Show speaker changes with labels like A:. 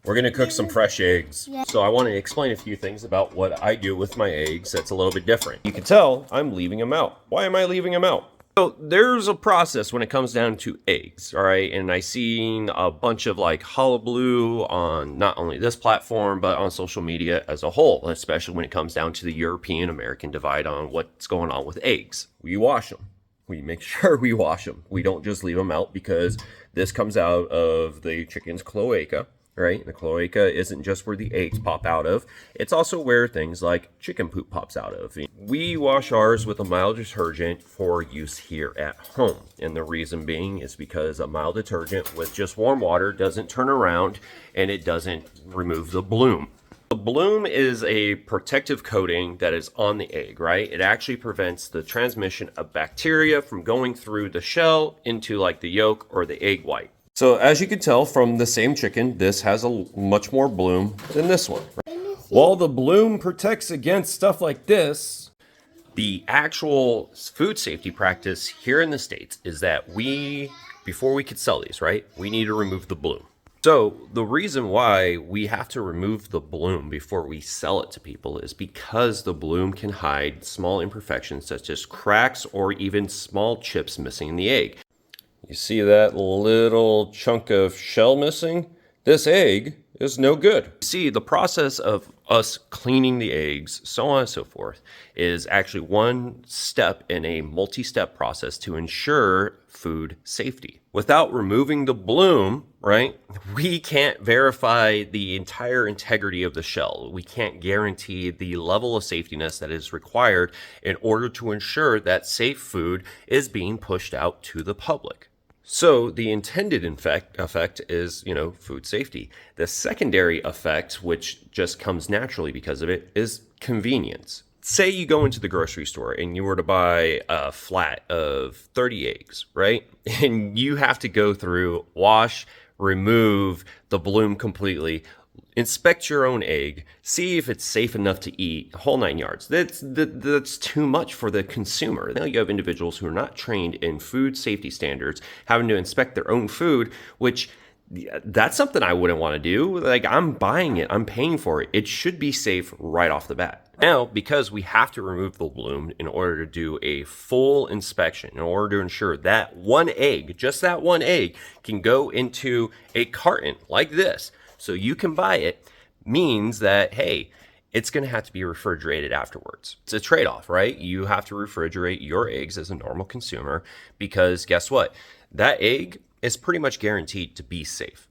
A: We're gonna cook some fresh eggs. So I want to explain a few things about what I do with my eggs that's a little bit different. You can tell I'm leaving them out. Why am I leaving them out? So there's a process when it comes down to eggs, all right? And I seen a bunch of like hullabaloo on not only this platform, but on social media as a whole, especially when it comes down to the European-American divide on what's going on with eggs. We wash them. We make sure we wash them. We don't just leave them out because this comes out of the chicken's cloaca. Right? The cloaca isn't just where the eggs pop out of. It's also where things like chicken poop pops out of. We wash ours with a mild detergent for use here at home. And the reason being is because a mild detergent with just warm water doesn't turn around and it doesn't remove the bloom. The bloom is a protective coating that is on the egg, right? It actually prevents the transmission of bacteria from going through the shell into like the yolk or the egg white. So as you can tell from the same chicken, this has a much more bloom than this one. While the bloom protects against stuff like this, the actual food safety practice here in the States is that before we could sell these, right, we need to remove the bloom. So the reason why we have to remove the bloom before we sell it to people is because the bloom can hide small imperfections such as cracks or even small chips missing in the egg. You see that little chunk of shell missing? This egg is no good. See, the process of us cleaning the eggs, so on and so forth, is actually one step in a multi-step process to ensure food safety. Without removing the bloom, right, we can't verify the entire integrity of the shell. We can't guarantee the level of safetiness that is required in order to ensure that safe food is being pushed out to the public. So the intended effect is, food safety. The secondary effect, which just comes naturally because of it, is convenience. Say you go into the grocery store and you were to buy a flat of 30 eggs, right? And you have to go through, wash, remove the bloom completely, inspect your own egg, see if it's safe enough to eat, whole 9 yards. That's too much for the consumer. Now you have individuals who are not trained in food safety standards having to inspect their own food, which that's something I wouldn't want to do. Like, I'm buying it, I'm paying for it. It should be safe right off the bat. Now, because we have to remove the bloom in order to do a full inspection, in order to ensure that one egg, just that one egg, can go into a carton like this, so you can buy it, means that, hey, it's going to have to be refrigerated afterwards. It's a trade-off, right? You have to refrigerate your eggs as a normal consumer because guess what? That egg is pretty much guaranteed to be safe.